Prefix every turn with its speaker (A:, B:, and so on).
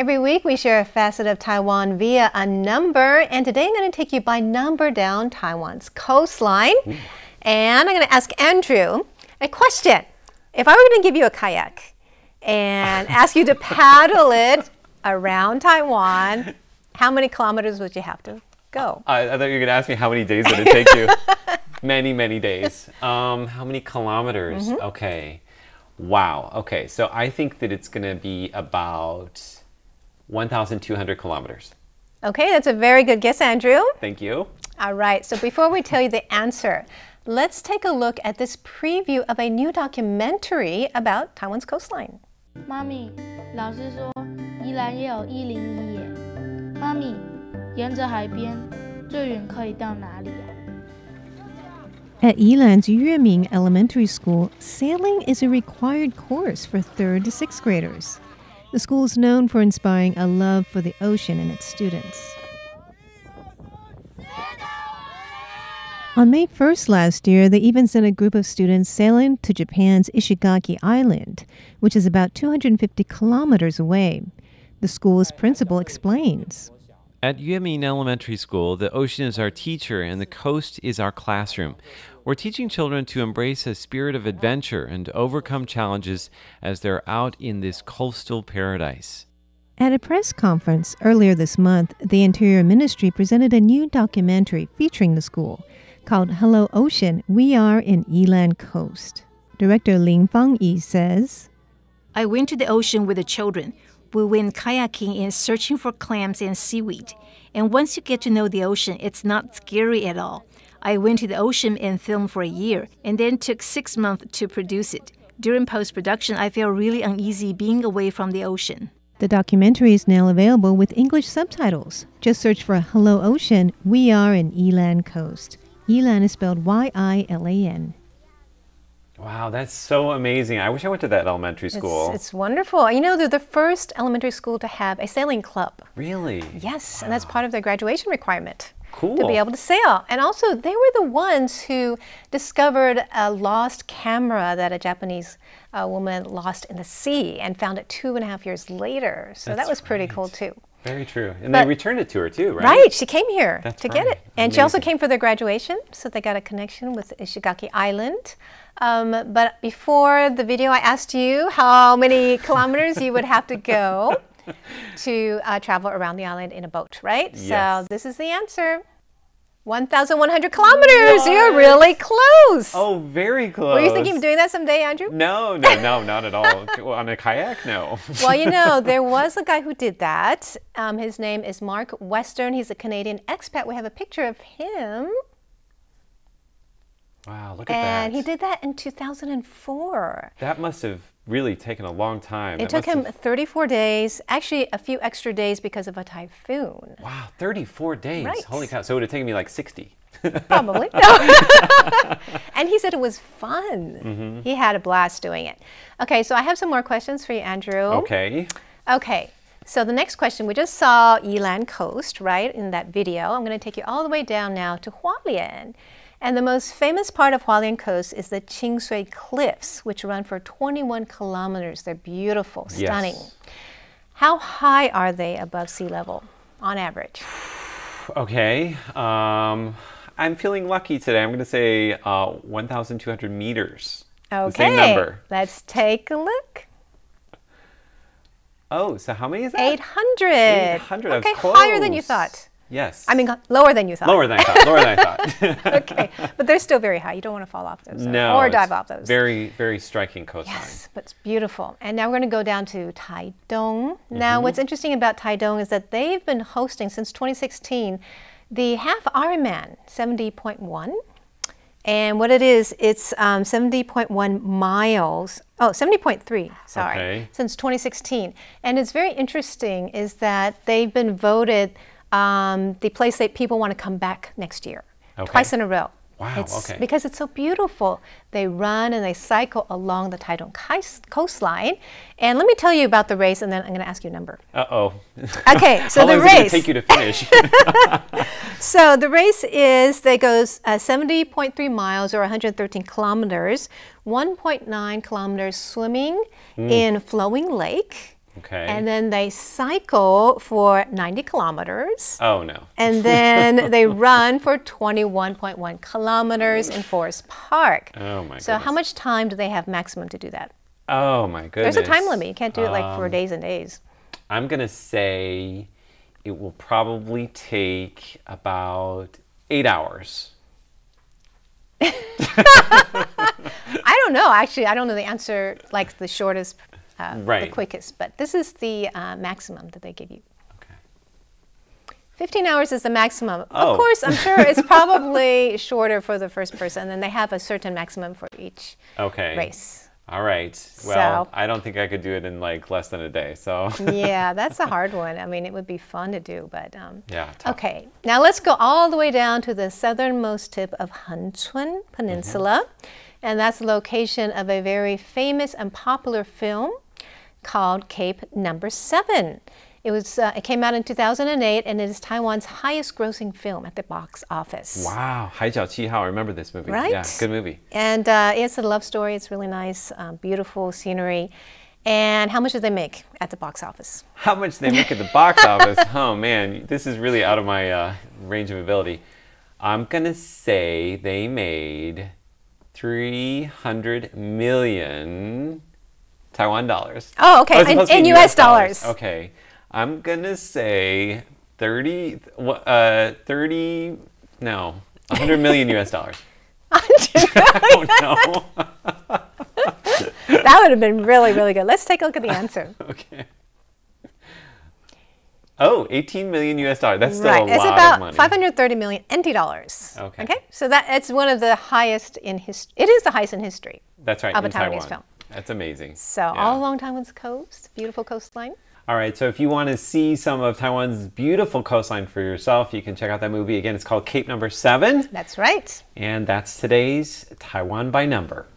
A: Every week we share a facet of Taiwan via a number, and today I'm going to take you by number down Taiwan's coastline.
B: Ooh.
A: And I'm going to ask Andrew a question. If I were going to give you a kayak and ask you to paddle it around Taiwan, how many kilometers would you have to go?
B: I thought you were going to ask me how many days would it take you. Many, many days. How many kilometers? Okay. Wow. Okay. So I think that it's going to be about 1,200 kilometers.
A: Okay, that's a very good guess, Andrew.
B: Thank you.
A: All right, so before we tell you the answer, let's take a look at this preview of a new documentary about Taiwan's coastline.
C: 妈咪，老师说宜兰也有101耶。妈咪，沿着海边最远可以到哪里啊？
D: At Yilan's Yueming Elementary School, sailing is a required course for 3rd to 6th graders. The school is known for inspiring a love for the ocean in its students. On May 1st last year, they even sent a group of students sailing to Japan's Ishigaki Island, which is about 250 kilometers away. The school's principal explains.
E: At Yueming Elementary School, the ocean is our teacher and the coast is our classroom. We're teaching children to embrace a spirit of adventure and overcome challenges as they're out in this coastal paradise.
D: At a press conference earlier this month, the Interior Ministry presented a new documentary featuring the school called Hello Ocean, We Are in Yilan Coast. Director Lin Fangyi says,
F: I went to the ocean with the children. We went kayaking and searching for clams and seaweed. And once you get to know the ocean, it's not scary at all. I went to the ocean and filmed for a year, and then took 6 months to produce it. During post-production, I felt really uneasy being away from the ocean.
D: The documentary is now available with English subtitles. Just search for Hello Ocean, We Are in Yilan Coast. Yilan is spelled Y-I-L-A-N.
B: Wow, that's so amazing. I wish I went to that elementary school.
A: It's wonderful. You know, they're the first elementary school to have a sailing club.
B: Really?
A: Yes, and that's part of their graduation requirement.
B: Cool.
A: To be able to sail. And also, they were the ones who discovered a lost camera that a Japanese woman lost in the sea and found it 2.5 years later. So that was pretty cool, too.
B: Very true. And they returned it to her, too, right?
A: Right. She came here to get it. And
B: Amazing.
A: she also came for their graduation, so they got a connection with Ishigaki Island. But before the video, I asked you how many kilometers you would have to go to travel around the island in a boat, right?
B: Yes.
A: So this is the answer. 1,100 kilometers. What? You're really close.
B: Oh, very close.
A: Were you thinking of doing that someday, Andrew?
B: No, not at all. On a kayak, no.
A: Well, you know, there was a guy who did that. His name is Mark Western. He's a Canadian expat. We have a picture of him.
B: Wow, look at that.
A: And he did that in 2004.
B: That must have really taken a long time.
A: It took him 34 days, actually a few extra days because of a typhoon.
B: Wow, 34 days.
A: Right.
B: Holy cow. So it would have taken me like 60.
A: Probably. No. And he said it was fun. He had a blast doing it. Okay, so I have some more questions for you, Andrew.
B: Okay.
A: Okay, so the next question, we just saw Yilan Coast, right, in that video. I'm going to take you all the way down now to Hualien. And the most famous part of Hualien Coast is the Qingsui Cliffs, which run for 21 kilometers. They're beautiful, stunning.
B: Yes.
A: How high are they above sea level on average?
B: Okay. I'm feeling lucky today. I'm going to say 1,200 meters.
A: Okay.
B: The same number.
A: Let's take a look.
B: Oh, so how many is that?
A: 800.
B: 800.
A: Okay,
B: close.
A: higher than you thought.
B: Yes.
A: I mean, lower than you thought.
B: Lower than I thought. Lower than I thought.
A: Okay, but they're still very high. You don't want to fall off those.
B: No.
A: Or dive off those.
B: Very, very striking coastline.
A: Yes, but it's beautiful. And now we're going to go down to Taidong. Now, what's interesting about Taidong is that they've been hosting since 2016 the half Ironman 70.1. And what it is, it's 70.1 miles. Oh, 70.3, sorry,
B: Okay.
A: since 2016. And it's very interesting is that they've been voted the place that people want to come back next year, twice in a row.
B: Wow, okay.
A: Because it's so beautiful. They run and they cycle along the Taidong coastline. And let me tell you about the race, and then I'm going to ask you a number.
B: Uh-oh.
A: Okay, so
B: How
A: the
B: long is it going
A: race.
B: to take you to finish?
A: So the race is, they goes 70.3 miles or 113 kilometers, 1.9 kilometers swimming in flowing lake,
B: Okay.
A: And then they cycle for 90 kilometers.
B: Oh, no.
A: And then they run for 21.1 kilometers in Forest Park.
B: Oh, my
A: So
B: goodness.
A: how much time do they have maximum to do that?
B: Oh, my goodness.
A: There's a time limit. You can't do it like for days and days.
B: I'm going to say it will probably take about 8 hours.
A: I don't know. Actually, I don't know the answer, like the shortest,
B: Right.
A: the quickest. But this is the maximum that they give you.
B: Okay.
A: 15 hours is the maximum.
B: Oh.
A: Of course, I'm sure it's probably shorter for the first person. And they have a certain maximum for each
B: Okay.
A: race.
B: All right. Well,
A: So-
B: I don't think I could do it in like less than a day. So
A: Yeah, that's a hard one. I mean, it would be fun to do, but
B: yeah. Tough.
A: okay. Now let's go all the way down to the southernmost tip of Hanchuan Peninsula, and that's the location of a very famous and popular film called Cape Number 7. It came out in 2008, and it is Taiwan's highest-grossing film at the box office.
B: Wow. 海角七号. I remember this movie.
A: Right?
B: Yeah, good movie.
A: And it's a love story. It's really nice, beautiful scenery. And how much did they make at the box office?
B: How much they make at the box office? Oh man, this is really out of my range of ability. I'm gonna say they made 300 million Taiwan dollars.
A: Oh, okay.
B: it's supposed to be
A: In US dollars.
B: Okay, I'm gonna say 100 million US dollars. I don't know.
A: That would have been really, really good. Let's take a look at the answer.
B: Okay. Oh, 18 million US dollars. That's still
A: Right.
B: a
A: It's
B: lot
A: about
B: of money.
A: 530 million NT dollars.
B: Okay.
A: Okay. So it's one of the highest in history. It is the highest in history.
B: That's right,
A: of a
B: in
A: Taiwanese
B: Taiwan.
A: film.
B: That's amazing.
A: So
B: Yeah.
A: all along Taiwan's coast, beautiful coastline.
B: All right, so if you want to see some of Taiwan's beautiful coastline for yourself, you can check out that movie. Again, it's called Cape Number 7.
A: That's right.
B: And that's today's Taiwan by Number.